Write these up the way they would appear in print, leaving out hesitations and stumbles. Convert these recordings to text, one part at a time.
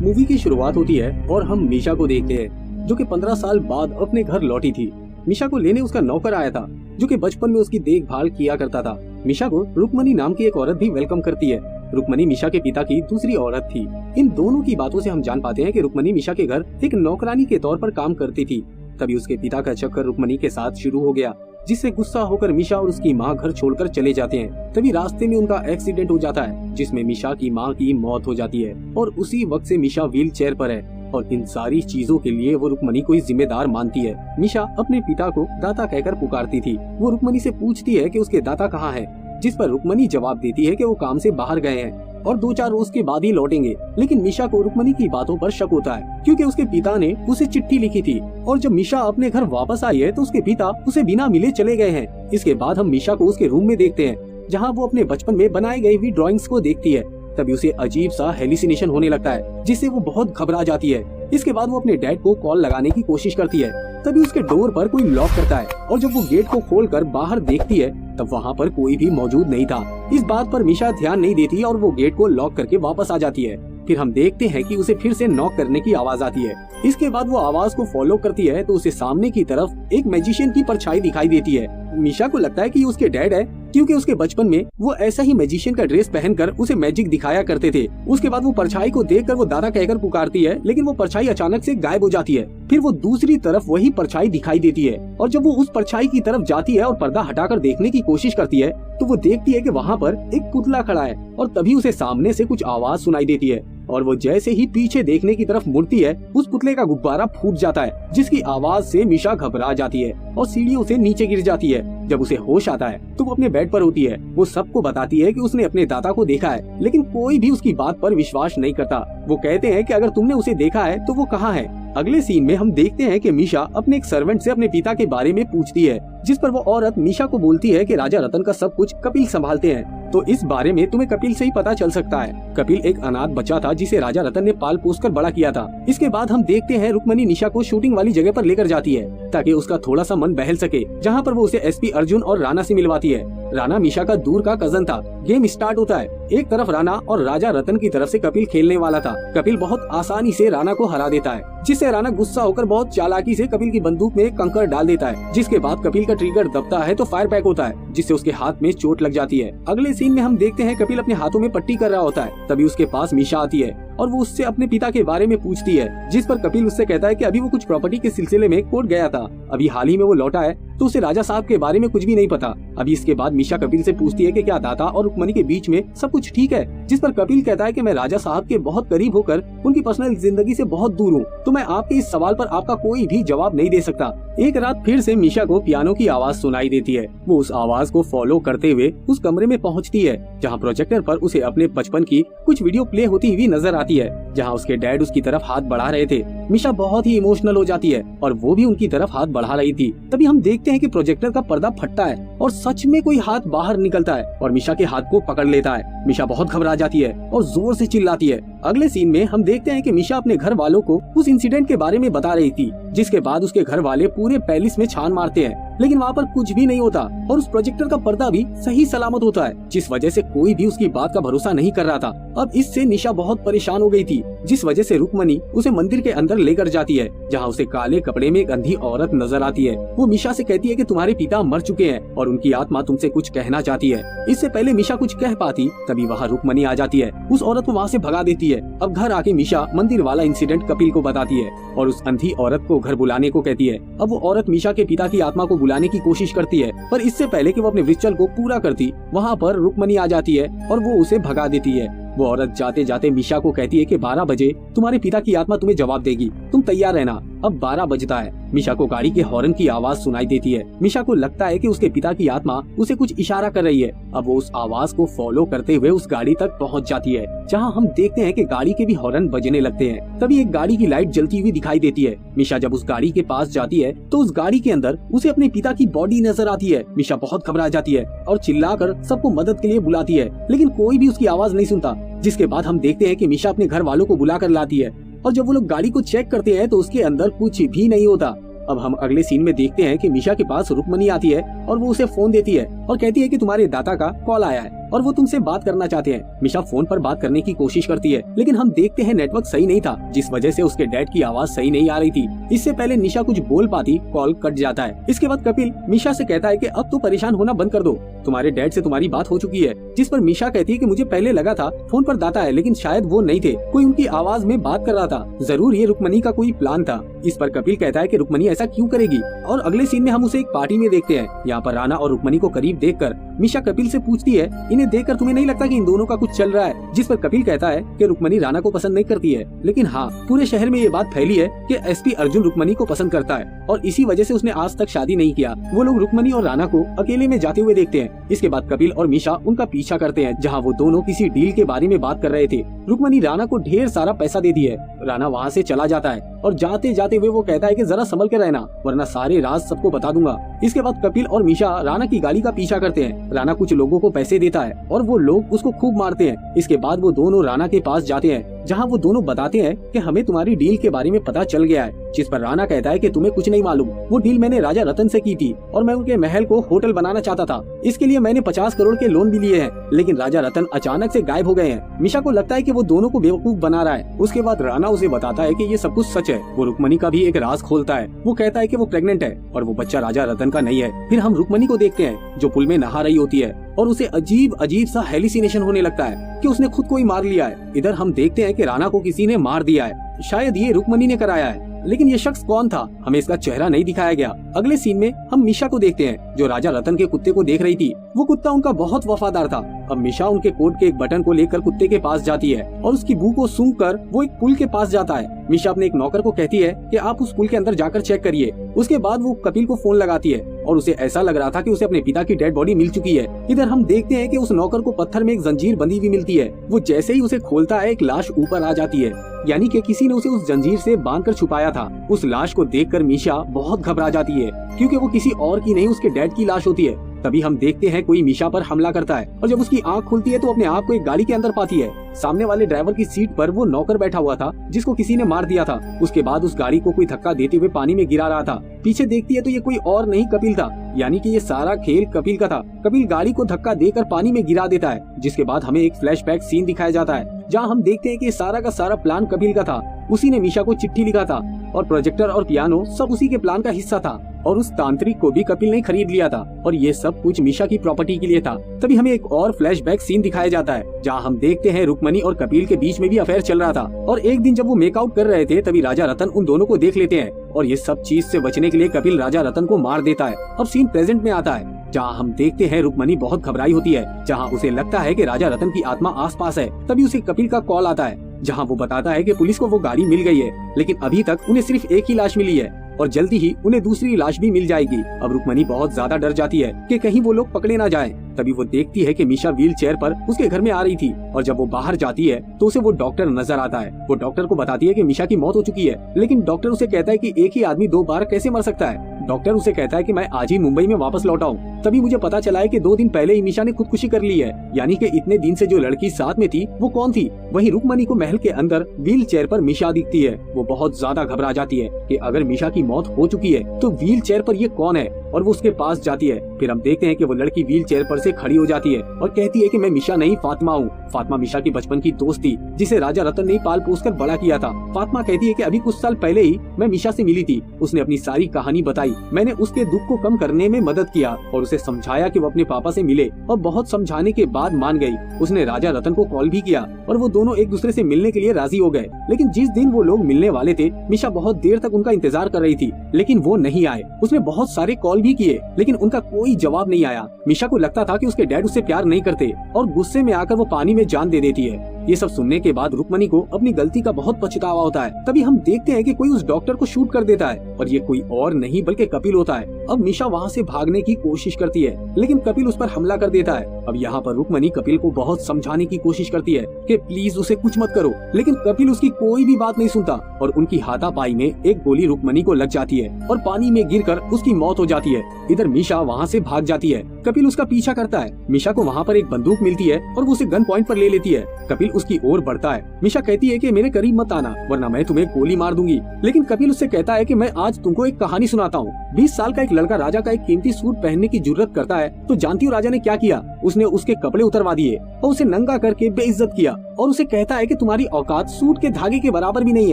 Movie की शुरुआत होती है और हम मीशा को देखते हैं जो कि 15 साल बाद अपने घर लौटी थी। मीशा को लेने उसका नौकर आया था जो कि बचपन में उसकी देखभाल किया करता था। मीशा को रुक्मणी नाम की एक औरत भी वेलकम करती है। रुक्मणी मीशा के पिता की दूसरी औरत थी। इन दोनों की बातों से हम जान पाते हैं कि रुक्मणी मीशा के घर एक नौकरानी के तौर पर काम करती थी। तभी उसके पिता का चक्कर रुक्मणी के साथ शुरू हो गया, जिससे गुस्सा होकर मीशा और उसकी माँ घर छोड़कर चले जाते हैं। तभी रास्ते में उनका एक्सीडेंट हो जाता है जिसमें मीशा की माँ की मौत हो जाती है और उसी वक्त से मीशा व्हील चेयर पर है और इन सारी चीजों के लिए वो रुक्मणी को ही जिम्मेदार मानती है। मीशा अपने पिता को दाता कहकर पुकारती थी। वो रुक्मणी से पूछती है कि उसके दाता कहाँ हैं, जिस पर रुक्मणी जवाब देती है कि वो काम से बाहर गए हैं और 2-4 रोज के बाद ही लौटेंगे। लेकिन मीशा को रुक्मणी की बातों पर शक होता है क्योंकि उसके पिता ने उसे चिट्ठी लिखी थी और जब मीशा अपने घर वापस आई है तो उसके पिता उसे बिना मिले चले गए हैं। इसके बाद हम मीशा को उसके रूम में देखते हैं जहाँ वो अपने बचपन में बनाई गई हुई ड्राइंग्स को देखती है। तभी उसे अजीब सा हेलुसिनेशन होने लगता है जिससे वो बहुत घबरा जाती है। इसके बाद वो अपने डैड को कॉल लगाने की कोशिश करती है। तभी उसके डोर पर कोई लॉक करता है और जब वो गेट को खोलकर बाहर देखती है तब वहाँ पर कोई भी मौजूद नहीं था। इस बात पर मीशा ध्यान नहीं देती और वो गेट को लॉक करके वापस आ जाती है। फिर हम देखते हैं कि उसे फिर से नॉक करने की आवाज आती है। इसके बाद वो आवाज को फॉलो करती है तो उसे सामने की तरफ एक मैजिशियन की परछाई दिखाई देती है। मीशा को लगता है कि ये उसके डैड है क्योंकि उसके बचपन में वो ऐसा ही मैजिशियन का ड्रेस पहनकर उसे मैजिक दिखाया करते थे। उसके बाद वो परछाई को देखकर वो दादा कहकर पुकारती है, लेकिन वो परछाई अचानक से गायब हो जाती है। फिर वो दूसरी तरफ वही परछाई दिखाई देती है और जब वो उस परछाई की तरफ जाती है और पर्दा हटाकर देखने की कोशिश करती है तो वो देखती है कि वहाँ पर एक पुतला खड़ा है और तभी उसे सामने से कुछ आवाज सुनाई देती है और वो जैसे ही पीछे देखने की तरफ मुड़ती है उस पुतले का गुब्बारा फूट जाता है जिसकी आवाज से मीशा घबरा जाती है और सीढ़ियों से नीचे गिर जाती है। जब उसे होश आता है तो वो अपने बेड पर होती है। वो सबको बताती है कि उसने अपने दादा को देखा है, लेकिन कोई भी उसकी बात पर विश्वास नहीं करता। वो कहते हैं कि अगर तुमने उसे देखा है तो वो कहाँ है। अगले सीन में हम देखते हैं कि मीशा अपने एक सर्वेंट से अपने पिता के बारे में पूछती है, जिस पर वो औरत मीशा को बोलती है कि राजा रतन का सब कुछ कपिल संभालते हैं, तो इस बारे में तुम्हें कपिल से ही पता चल सकता है। कपिल एक अनाथ बच्चा था जिसे राजा रतन ने पाल पोस कर बड़ा किया था। इसके बाद हम देखते हैं रुक्मणी निशा को शूटिंग वाली जगह पर लेकर जाती है ताकि उसका थोड़ा सा मन बहल सके, जहाँ पर वो उसे एसपी अर्जुन और राणा से मिलवाती है। राणा मीशा का दूर का कजन था। गेम स्टार्ट होता है। एक तरफ राणा और राजा रतन की तरफ से कपिल खेलने वाला था। कपिल बहुत आसानी से राणा को हरा देता है, जिससे राणा गुस्सा होकर बहुत चालाकी से कपिल की बंदूक में कंकड़ डाल देता है। जिसके बाद कपिल का ट्रिगर दबता है तो फायर बैक होता है, जिससे उसके हाथ में चोट लग जाती है। अगले सीन में हम देखते हैं कपिल अपने हाथों में पट्टी कर रहा होता है। तभी उसके पास मीशा आती है और वो उससे अपने पिता के बारे में पूछती है, जिस पर कपिल उससे कहता है कि अभी वो कुछ प्रॉपर्टी के सिलसिले में कोर्ट गया था, अभी हाल ही में वो लौटा है तो उसे राजा साहब के बारे में कुछ भी नहीं पता। अभी इसके बाद मीशा कपिल से पूछती है कि क्या दाता और रुक्मणी के बीच में सब कुछ ठीक है, जिस पर कपिल कहता है कि मैं राजा साहब के बहुत करीब होकर उनकी पर्सनल जिंदगी से बहुत दूर हूँ, तो मैं आपके इस सवाल पर आपका कोई भी जवाब नहीं दे सकता। एक रात फिर से मीशा को पियानो की आवाज सुनाई देती है। वो उस आवाज को फॉलो करते हुए उस कमरे में पहुँचती है जहाँ प्रोजेक्टर पर उसे अपने बचपन की कुछ वीडियो प्ले होती हुई नजर आती है, जहाँ उसके डैड उसकी तरफ हाथ बढ़ा रहे थे। मीशा बहुत ही इमोशनल हो जाती है और वो भी उनकी तरफ हाथ बढ़ा रही थी। तभी हम देखते हैं कि प्रोजेक्टर का पर्दा फटता है और सच में कोई हाथ बाहर निकलता है और मीशा के हाथ को पकड़ लेता है। मीशा बहुत घबरा जाती है और जोर से चिल्लाती है। अगले सीन में हम देखते हैं कि मीशा अपने घर वालों को उस इंसिडेंट के बारे में बता रही थी, जिसके बाद उसके घर वाले पूरे पैलेस में छान मारते हैं, लेकिन वहाँ पर कुछ भी नहीं होता और उस प्रोजेक्टर का पर्दा भी सही सलामत होता है, जिस वजह से कोई भी उसकी बात का भरोसा नहीं कर रहा था। अब इससे निशा बहुत परेशान हो गई थी, जिस वजह से रुक्मणी उसे मंदिर के अंदर लेकर जाती है, जहाँ उसे काले कपड़े में एक अंधी औरत नजर आती है। वो मीशा से कहती है कि तुम्हारे पिता मर चुके हैं और उनकी आत्मा तुमसे कुछ कहना चाहती है। इससे पहले मीशा कुछ कह पाती तभी वहाँ रुक्मणी आ जाती है, उस औरत को वहाँ से भगा देती है। अब घर आके मीशा मंदिर वाला इंसिडेंट कपिल को बताती है और उस अंधी औरत को घर बुलाने को कहती है। अब वो औरत मीशा के पिता की आत्मा को बुलाने की कोशिश करती है, पर इससे पहले कि वो अपने रिचुअल को पूरा करती, वहाँ पर रुक्मणी आ जाती है और वो उसे भगा देती है। वो औरत जाते जाते मीशा को कहती है कि 12 बजे तुम्हारे पिता की आत्मा तुम्हें जवाब देगी, तुम तैयार रहना। अब 12 बजता है। मीशा को गाड़ी के हॉर्न की आवाज सुनाई देती है। मीशा को लगता है कि उसके पिता की आत्मा उसे कुछ इशारा कर रही है। अब वो उस आवाज को फॉलो करते हुए उस गाड़ी तक पहुंच जाती है, जहां हम देखते हैं कि गाड़ी के भी हॉर्न बजने लगते हैं। तभी एक गाड़ी की लाइट जलती हुई दिखाई देती है। मीशा जब उस गाड़ी के पास जाती है तो उस गाड़ी के अंदर उसे अपने पिता की बॉडी नजर आती है। मीशा बहुत घबरा जाती है और चिल्लाकर सबको मदद के लिए बुलाती है, लेकिन कोई भी उसकी आवाज नहीं सुनता। जिसके बाद हम देखते हैं कि मीशा अपने घर वालों को बुला कर लाती है और जब वो लोग गाड़ी को चेक करते हैं तो उसके अंदर कुछ भी नहीं होता। अब हम अगले सीन में देखते हैं कि मीशा के पास रुक्मणी आती है और वो उसे फोन देती है और कहती है कि तुम्हारे दाता का कॉल आया है। और वो तुमसे बात करना चाहते हैं। मिशा फोन पर बात करने की कोशिश करती है, लेकिन हम देखते हैं नेटवर्क सही नहीं था, जिस वजह से उसके डैड की आवाज सही नहीं आ रही थी। इससे पहले निशा कुछ बोल पाती, कॉल कट जाता है। इसके बाद कपिल मिशा से कहता है कि अब तो परेशान होना बंद कर दो, तुम्हारे डैड से तुम्हारी बात हो चुकी है। जिस पर मिशा कहती है कि मुझे पहले लगा था फोन पर दाता है, लेकिन शायद वो नहीं थे, कोई उनकी आवाज में बात कर रहा था, जरूर ये रुक्मणी का कोई प्लान था। इस पर कपिल कहता है कि रुक्मणी ऐसा क्यों करेगी, और अगले सीन में हम उसे एक पार्टी में देखते हैं। यहाँ पर राणा और रुक्मणी को करीब देखकर मिशा कपिल से पूछती है, इन्हें देखकर तुम्हें नहीं लगता कि इन दोनों का कुछ चल रहा है? जिस पर कपिल कहता है कि रुक्मणी राणा को पसंद नहीं करती है, लेकिन हाँ, पूरे शहर में ये बात फैली है कि एसपी अर्जुन रुक्मणी को पसंद करता है और इसी वजह से उसने आज तक शादी नहीं किया। वो लोग रुक्मणी और राणा को अकेले में जाते हुए देखते हैं। इसके बाद कपिल और मिशा उनका पीछा करते हैं, जहाँ वो दोनों किसी डील के बारे में बात कर रहे थे। रुक्मणी राणा को ढेर सारा पैसा देती है। राणा वहाँ से चला जाता है और जाते जाते हुए वो कहता है कि जरा संभल के रहना, वरना सारे राज सबको बता दूंगा। इसके बाद कपिल और मिशा राणा की गाड़ी का पीछा करते हैं। राणा कुछ लोगों को पैसे देता है और वो लोग उसको खूब मारते हैं। इसके बाद वो दोनों राणा के पास जाते हैं, जहाँ वो दोनों बताते हैं कि हमें तुम्हारी डील के बारे में पता चल गया है। जिस पर राणा कहता है कि तुम्हें कुछ नहीं मालूम, वो डील मैंने राजा रतन से की थी और मैं उनके महल को होटल बनाना चाहता था। इसके लिए मैंने 50 करोड़ के लोन भी लिए हैं, लेकिन राजा रतन अचानक से गायब हो गए हैं। मिशा को लगता है कि वो दोनों को बेवकूफ बना रहा है। उसके बाद राणा उसे बताता है कि ये सब कुछ सच है। वो रुक्मणी का भी एक राज खोलता है। वो कहता है कि वो प्रेग्नेंट है और वो बच्चा राजा रतन का नहीं है। फिर हम रुक्मणी को देखते हैं जो पुल में नहा रही होती है और उसे अजीब अजीब सा हेलिसिनेशन होने लगता है कि उसने खुद को ही मार लिया है। इधर हम देखते हैं कि राणा को किसी ने मार दिया है, शायद ये रुक्मणी ने कराया है, लेकिन ये शख्स कौन था हमें इसका चेहरा नहीं दिखाया गया। अगले सीन में हम मिशा को देखते हैं जो राजा रतन के कुत्ते को देख रही थी। वो कुत्ता उनका बहुत वफादार था। अब मिशा उनके कोट के एक बटन को लेकर कुत्ते के पास जाती है और उसकी बू को सूंघकर वो एक पुल के पास जाता है। मिशा अपने एक नौकर को कहती है कि आप उस पुल के अंदर जाकर चेक करिए। उसके बाद वो कपिल को फोन लगाती है और उसे ऐसा लग रहा था कि उसे अपने पिता की डेड बॉडी मिल चुकी है। इधर हम देखते हैं कि उस नौकर को पत्थर में एक जंजीर बंधी हुई मिलती है। वो जैसे ही उसे खोलता है एक लाश ऊपर आ जाती है, यानी कि किसी ने उसे उस जंजीर से बांधकर छुपाया था। उस लाश को देखकर मिशा बहुत घबरा जाती है क्योंकि वो किसी और की नहीं उसके डैड की लाश होती है। तभी हम देखते हैं कोई मिशा पर हमला करता है और जब उसकी आंख खुलती है तो अपने आप को एक गाड़ी के अंदर पाती है। सामने वाले ड्राइवर की सीट पर वो नौकर बैठा हुआ था जिसको किसी ने मार दिया था। उसके बाद उस गाड़ी को कोई धक्का देते हुए पानी में गिरा रहा था। पीछे देखती है तो ये कोई और नहीं कपिल था, यानी कि ये सारा खेल कपिल का था। कपिल गाड़ी को धक्का देकर पानी में गिरा देता है, जिसके बाद हमें एक फ्लैशबैक सीन दिखाया जाता है जहाँ हम देखते हैं कि ये सारा का सारा प्लान कपिल का था। उसी ने मिशा को चिट्ठी लिखा था और प्रोजेक्टर और पियानो सब उसी के प्लान का हिस्सा था और उस तांत्रिक को भी कपिल ने खरीद लिया था और ये सब कुछ मिशा की प्रॉपर्टी के लिए था। तभी हमें एक और फ्लैशबैक सीन दिखाया जाता है जहाँ हम देखते हैं रुक्मणी और कपिल के बीच में भी अफेयर चल रहा था और एक दिन जब वो मेकआउट कर रहे थे तभी राजा रतन उन दोनों को देख लेते हैं और ये सब चीज से बचने के लिए कपिल राजा रतन को मार देता है। अब सीन प्रेजेंट में आता है जहाँ हम देखते हैं रुक्मणी बहुत घबराई होती है, जहाँ उसे लगता है कि राजा रतन की आत्मा आसपास है। तभी उसे कपिल का कॉल आता है जहाँ वो बताता है कि पुलिस को वो गाड़ी मिल गई है, लेकिन अभी तक उन्हें सिर्फ एक ही लाश मिली है और जल्दी ही उन्हें दूसरी लाश भी मिल जाएगी। अब रुक्मणी बहुत ज्यादा डर जाती है कि कहीं वो लोग पकड़े ना जाएं। तभी वो देखती है कि मिशा व्हील चेयर पर उसके घर में आ रही थी और जब वो बाहर जाती है तो उसे वो डॉक्टर नजर आता है। वो डॉक्टर को बताती है कि मिशा की मौत हो चुकी है, लेकिन डॉक्टर उसे कहता है कि एक ही आदमी 2 बार कैसे मर सकता है। डॉक्टर उसे कहता है कि मैं आज ही मुंबई में वापस लौटा हूँ। तभी मुझे पता चला है कि 2 दिन पहले ही मिशा ने खुदकुशी कर ली है, यानी कि इतने दिन से जो लड़की साथ में थी वो कौन थी। वहीं रुक्मणी को महल के अंदर व्हील चेयर पर मिशा दिखती है। वो बहुत ज्यादा घबरा जाती है कि अगर मिशा की मौत हो चुकी है तो व्हील चेयर पर ये कौन है और वो उसके पास जाती है। फिर हम देखते हैं कि वो लड़की व्हील चेयर पर से खड़ी हो जाती है और कहती है कि मैं मिशा नहीं फातिमा हूँ। फातिमा मिशा की बचपन की दोस्त थी जिसे राजा रतन ने पाल पोस कर बड़ा किया था। फातिमा कहती है कि अभी कुछ साल पहले ही मैं मिशा से मिली थी। उसने अपनी सारी कहानी बताई। मैंने उसके दुख को कम करने में मदद किया और उसे समझाया कि वो अपने पापा से मिले और बहुत समझाने के बाद मान गई। उसने राजा रतन को कॉल भी किया और वो दोनों एक दूसरे से मिलने के लिए राजी हो गए। लेकिन जिस दिन वो लोग मिलने वाले थे मिशा बहुत देर तक उनका इंतजार कर रही थी, लेकिन वो नहीं आए। उसने बहुत सारे कॉल भी किए लेकिन उनका कोई जवाब नहीं आया। मिशा को लगता था कि उसके डैड उससे प्यार नहीं करते और गुस्से में आकर वो पानी में जान दे देती है। ये सब सुनने के बाद रुक्मणी को अपनी गलती का बहुत पछतावा होता है। तभी हम देखते हैं कि कोई उस डॉक्टर को शूट कर देता है और ये कोई और नहीं बल्कि कपिल होता है। अब मिशा वहाँ से भागने की कोशिश करती है लेकिन कपिल उस पर हमला कर देता है। अब यहाँ पर रुक्मणी कपिल को बहुत समझाने की कोशिश करती है कि प्लीज उसे कुछ मत करो, लेकिन कपिल उसकी कोई भी बात नहीं सुनता और उनकी हाथापाई में एक गोली रुक्मणी को लग जाती है और पानी में गिरकर उसकी मौत हो जाती है। इधर मिशा वहाँ से भाग जाती है। कपिल उसका पीछा करता है। मिशा को वहाँ पर एक बंदूक मिलती है और वो उसे गन पॉइंट पर ले लेती है। कपिल उसकी ओर बढ़ता है। मिशा कहती है कि मेरे करीब मत आना वरना मैं तुम्हें गोली मार दूंगी, लेकिन कपिल उससे कहता है कि मैं आज तुमको एक कहानी सुनाता हूँ। 20 साल का एक लड़का राजा का एक कीमती सूट पहनने की जुर्रत करता है तो जानती हो राजा ने क्या किया? उसने उसके कपड़े उतरवा दिए और उसे नंगा करके बेइज्जत किया और उसे कहता है कि तुम्हारी औकात सूट के धागे के बराबर भी नहीं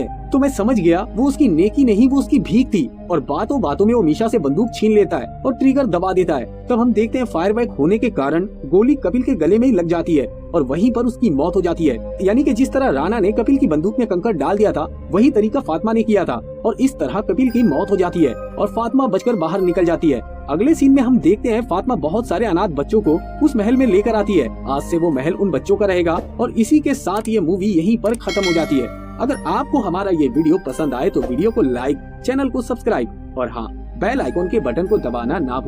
है। तो मैं समझ गया वो उसकी नेकी नहीं, वो उसकी भीख थी। और बातों बातों में वो मीशा से बंदूक छीन लेता है और ट्रिगर दबा देता है। तब हम देखते हैं फायरवर्क होने के कारण गोली कपिल के गले में ही लग जाती है और वहीं पर उसकी मौत हो जाती है। यानी कि जिस तरह राणा ने कपिल की बंदूक में कंकड़ डाल दिया था, वही तरीका फातिमा ने किया था और इस तरह कपिल की मौत हो जाती है और फातिमा बचकर बाहर निकल जाती है। अगले सीन में हम देखते हैं फातिमा बहुत सारे अनाथ बच्चों को उस महल में लेकर आती है। आज से वो महल उन बच्चों का रहेगा और इसी के साथ ये मूवी यहीं पर खत्म हो जाती है। अगर आपको हमारा ये वीडियो पसंद आए तो वीडियो को लाइक, चैनल को सब्सक्राइब और हाँ, बेल आइकॉन के बटन को दबाना ना भूलें।